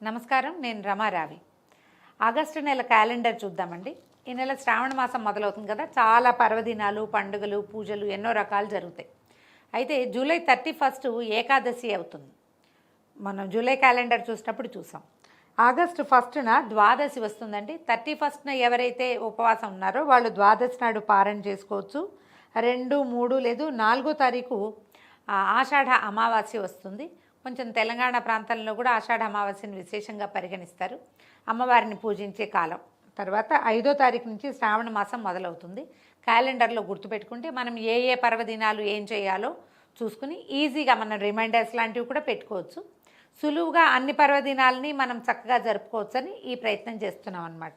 నమస్కారం, నేను రమారావి. ఆగస్టు నెల క్యాలెండర్ చూద్దామండి. ఈ నెల శ్రావణ మాసం మొదలవుతుంది కదా, చాలా పర్వదినాలు, పండుగలు, పూజలు ఎన్నో రకాలు జరుగుతాయి. అయితే జూలై 31 ఏకాదశి అవుతుంది. మనం జూలై క్యాలెండర్ చూసినప్పుడు చూసాం. ఆగస్టు 1న ద్వాదశి వస్తుందండి. 31న ఎవరైతే ఉపవాసం ఉన్నారో వాళ్ళు ద్వాదశి నాడు పారణ చేసుకోవచ్చు. 2, 3 లేదు 4వ తారీఖు ఆషాఢ అమావాస్య వస్తుంది. కొంచెం తెలంగాణ ప్రాంతంలో కూడా ఆషాఢ అమావాస్యను విశేషంగా పరిగణిస్తారు. అమ్మవారిని పూజించే కాలం. తర్వాత 5వ తారీఖు నుంచి శ్రావణ మాసం మొదలవుతుంది. క్యాలెండర్లో గుర్తుపెట్టుకుంటే మనం ఏ ఏ పర్వదినాలు ఏం చేయాలో చూసుకుని ఈజీగా మనం రిమైండర్స్ లాంటివి కూడా పెట్టుకోవచ్చు. సులువుగా అన్ని పర్వదినాలని మనం చక్కగా జరుపుకోవచ్చని ఈ ప్రయత్నం చేస్తున్నాం అన్నమాట.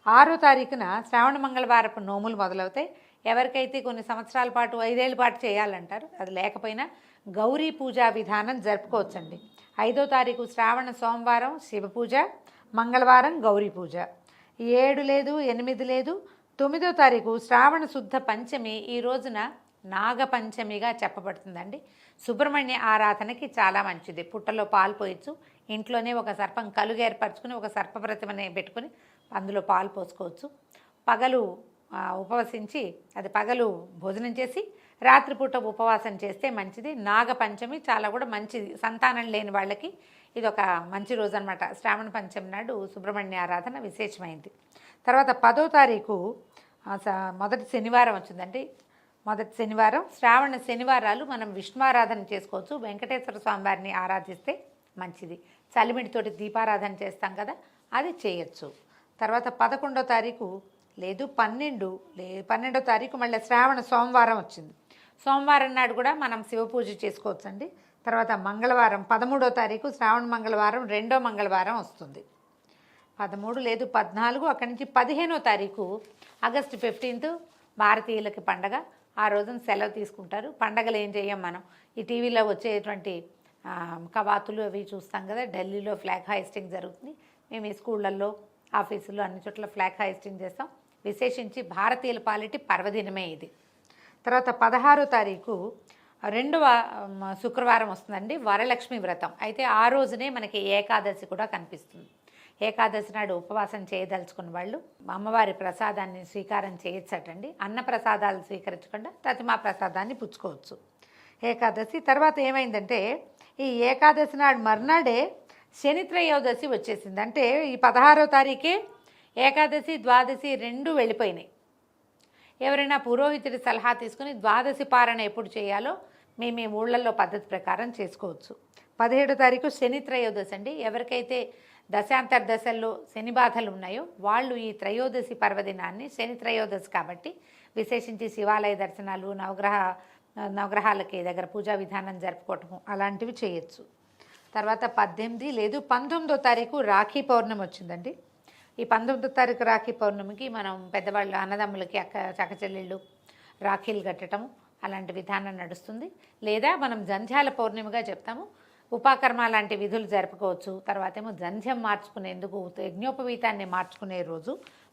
6వ తారీఖున శ్రావణ మంగళవారపు నోములు మొదలవుతాయి. ఎవరికైతే కొన్ని సంవత్సరాల పాటు 5 ఏళ్ళ పాటు చేయాలంటారు, అది లేకపోయినా గౌరీ పూజా విధానం జరుపుకోవచ్చండి. 5వ తారీఖు శ్రావణ సోమవారం శివ పూజ, మంగళవారం గౌరీ పూజ. 7 లేదు 8 లేదు 9వ తారీఖు శ్రావణ శుద్ధ పంచమి. ఈ రోజున నాగపంచమిగా చెప్పబడుతుందండి. సుబ్రహ్మణ్య ఆరాధనకి చాలా మంచిది. పుట్టలో పాలు పోయచ్చు. ఇంట్లోనే ఒక సర్పం కలుగు ఏర్పరచుకుని ఒక సర్ప ప్రతిమని పెట్టుకుని అందులో పాలు పోసుకోవచ్చు. పగలు ఉపవసించి అది పగలు భోజనం చేసి రాత్రిపూట ఉపవాసం చేస్తే మంచిది. నాగపంచమి చాలా కూడా మంచిది. సంతానం లేని వాళ్ళకి ఇది ఒక మంచి రోజు అనమాట. శ్రావణ పంచమి నాడు సుబ్రహ్మణ్య ఆరాధన విశేషమైంది. తర్వాత 10వ తారీఖు మొదటి శనివారం వచ్చిందండి. మొదటి శనివారం శ్రావణ శనివారాలు మనం విష్ణువారాధన చేసుకోవచ్చు. వెంకటేశ్వర స్వామి వారిని ఆరాధిస్తే మంచిది. చలిమిడితోటి దీపారాధన చేస్తాం కదా, అది చేయొచ్చు. తర్వాత 11వ తారీఖు లేదు 12వ తారీఖు మళ్ళీ శ్రావణ సోమవారం వచ్చింది. సోమవారం నాడు కూడా మనం శివ పూజ చేసుకోవచ్చండి. తర్వాత మంగళవారం 13వ తారీఖు శ్రావణ మంగళవారం 2వ మంగళవారం వస్తుంది. 13 లేదు 14, అక్కడి నుంచి 15వ తారీఖు ఆగస్టు 15 భారతీయులకి పండగ. ఆ రోజున సెలవు తీసుకుంటారు. పండగలు ఏం చేయం మనం, ఈ టీవీలో వచ్చేటువంటి కవాతులు అవి చూస్తాం కదా. ఢిల్లీలో ఫ్లాగ్ హాయిస్టింగ్ జరుగుతుంది. మేము ఈ స్కూళ్ళల్లో ఆఫీసుల్లో అన్ని చోట్ల ఫ్లాగ్ హాయిస్టింగ్ చేస్తాం. విశేషించి భారతీయుల పాలిటి పర్వదినమే ఇది. తర్వాత 16వ తారీఖు 2వ శుక్రవారం వస్తుందండి, వరలక్ష్మి వ్రతం. అయితే ఆ రోజునే మనకి ఏకాదశి కూడా కనిపిస్తుంది. ఏకాదశి నాడు ఉపవాసం చేయదలుచుకున్న వాళ్ళు అమ్మవారి ప్రసాదాన్ని స్వీకారం చేయొచ్చటండి. అన్న ప్రసాదాలు స్వీకరించకుండా ప్రతిమా ప్రసాదాన్ని పుచ్చుకోవచ్చు. ఏకాదశి తర్వాత ఏమైందంటే ఈ ఏకాదశి నాడు మర్నాడే శని త్రయోదశి వచ్చేసింది. అంటే ఈ 16వ తారీఖే ఏకాదశి ద్వాదశి 2 వెళ్ళిపోయినాయి. ఎవరైనా పురోహితుడి సలహా తీసుకుని ద్వాదశి పారణ ఎప్పుడు చేయాలో మేము ఈ ఊళ్ళల్లో పద్ధతి ప్రకారం చేసుకోవచ్చు. 17వ తారీఖు శని త్రయోదశి అండి. ఎవరికైతే దశాంతర్దశల్లో శని బాధలు ఉన్నాయో వాళ్ళు ఈ త్రయోదశి పర్వదినాన్ని, శని త్రయోదశి కాబట్టి విశేషించి శివాలయ దర్శనాలు, నవగ్రహాలకి దగ్గర పూజా విధానం జరుపుకోవటము అలాంటివి చేయొచ్చు. తర్వాత 18 లేదు 19వ తారీఖు రాఖీ పౌర్ణమి వచ్చిందండి. ఈ 19వ తారీఖు రాఖీ పౌర్ణమికి మనం పెద్దవాళ్ళు అన్నదమ్ములకి చక్క చెల్లెళ్ళు రాఖీలు కట్టడము అలాంటి విధానం నడుస్తుంది. లేదా మనం జంధ్యాల పౌర్ణమిగా చెప్తాము. ఉపాకర్మ లాంటి విధులు జరుపుకోవచ్చు. తర్వాత ఏమో జంధ్యం మార్చుకునేందుకు యజ్ఞోపవీతాన్ని మార్చుకునే రోజు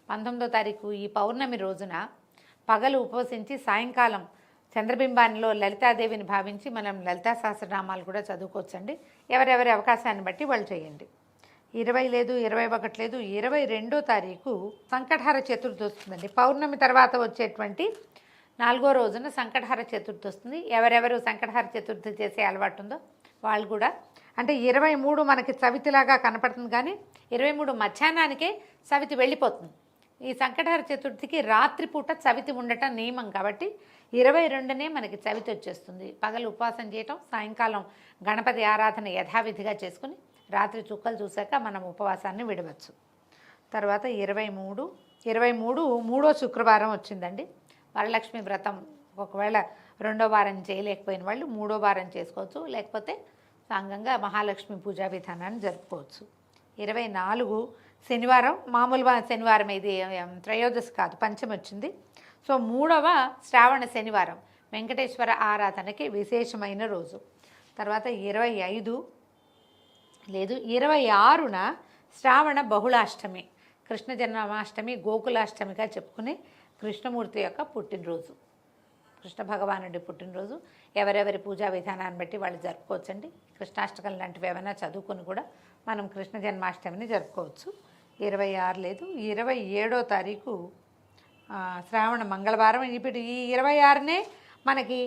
19వ తారీఖు. ఈ పౌర్ణమి రోజున పగలు ఉపవసించి సాయంకాలం చంద్రబింబానిలో లలితాదేవిని భావించి మనం లలితా సహస్రనామాలు కూడా చదువుకోవచ్చండి. ఎవరెవరి అవకాశాన్ని బట్టి వాళ్ళు చేయండి. 20 లేదు 21 లేదు 22వ తారీఖు సంకటహర చతుర్థి వస్తుందండి. పౌర్ణమి తర్వాత వచ్చేటువంటి 4వ రోజున సంకటహర చతుర్థి వస్తుంది. ఎవరెవరు సంకటహర చతుర్థి చేసే అలవాటు ఉందో వాళ్ళు కూడా, అంటే 23 మనకి చవితిలాగా కనపడుతుంది, కానీ 23 మధ్యాహ్నానికే చవితి వెళ్ళిపోతుంది. ఈ సంకటహర చతుర్థికి రాత్రిపూట చవితి ఉండటం నియమం కాబట్టి 22నే మనకి చవితి వచ్చేస్తుంది. పగలు ఉపవాసం చేయటం, సాయంకాలం గణపతి ఆరాధన యథావిధిగా చేసుకుని రాత్రి చుక్కలు చూశాక మనం ఉపవాసాన్ని విడవచ్చు. తర్వాత 23 మూడో శుక్రవారం వచ్చిందండి. వరలక్ష్మి వ్రతం ఒకవేళ 2వ వారం చేయలేకపోయిన వాళ్ళు 3వ వారం చేసుకోవచ్చు. లేకపోతే సాంగంగా మహాలక్ష్మి పూజా విధానాన్ని జరుపుకోవచ్చు. 24 శనివారం, మామూలు శనివారం, ఇది త్రయోదశి కాదు, పంచమి వచ్చింది. సో 3వ శ్రావణ శనివారం వెంకటేశ్వర ఆరాధనకి విశేషమైన రోజు. తర్వాత 25 లేదు 26న శ్రావణ బహుళాష్టమి, కృష్ణ జన్మాష్టమి, గోకులాష్టమిగా చెప్పుకునే కృష్ణమూర్తి యొక్క పుట్టినరోజు. కృష్ణ భగవానుడి పుట్టినరోజు. ఎవరెవరి పూజా విధానాన్ని బట్టి వాళ్ళు జరుపుకోవచ్చండి. కృష్ణాష్టకం లాంటివి ఏమైనా చదువుకొని కూడా మనం కృష్ణ జన్మాష్టమిని జరుపుకోవచ్చు. 26 లేదు, 27వ తారీఖు శ్రావణ మంగళవారం. ఇప్పుడు ఈ 26నే మనకి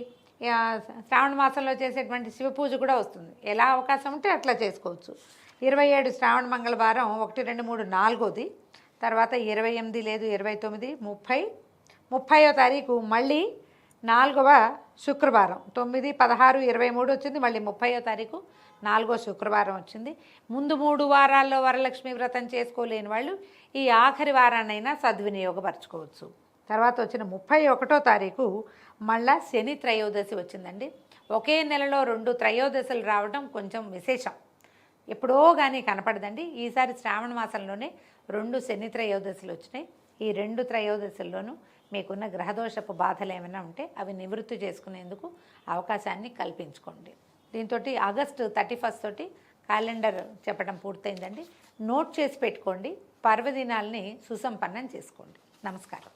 శ్రావణ మాసంలో చేసేటువంటి శివ పూజ కూడా వస్తుంది. ఎలా అవకాశం ఉంటే అట్లా చేసుకోవచ్చు. 27 శ్రావణ మంగళవారం, 1, 2, 3 4వది. తర్వాత 28 లేదు, 29, 30, 30వ తారీఖు మళ్ళీ 4వ శుక్రవారం. 9, 16, 23 వచ్చింది. మళ్ళీ 30వ తారీఖు 4వ శుక్రవారం వచ్చింది. ముందు 3 వారాల్లో వరలక్ష్మి వ్రతం చేసుకోలేని వాళ్ళు ఈ ఆఖరి వారాన్నైనా సద్వినియోగపరచుకోవచ్చు. తర్వాత వచ్చిన 31వ తారీఖు మళ్ళా శని త్రయోదశి వచ్చిందండి. ఒకే నెలలో 2 త్రయోదశులు రావడం కొంచెం విశేషం. ఎప్పుడో కానీ కనపడదండి. ఈసారి శ్రావణ మాసంలోనే 2 శని త్రయోదశులు వచ్చినాయి. ఈ 2 త్రయోదశుల్లోనూ మీకున్న గ్రహదోషపు బాధలు ఏమైనా ఉంటే అవి నివృత్తి చేసుకునేందుకు అవకాశాన్ని కల్పించుకోండి. దీంతో ఆగస్టు 31 తోటి క్యాలెండర్ చెప్పడం పూర్తయిందండి. నోట్ చేసి పెట్టుకోండి. పర్వదినాల్ని సుసంపన్నం చేసుకోండి. నమస్కారం.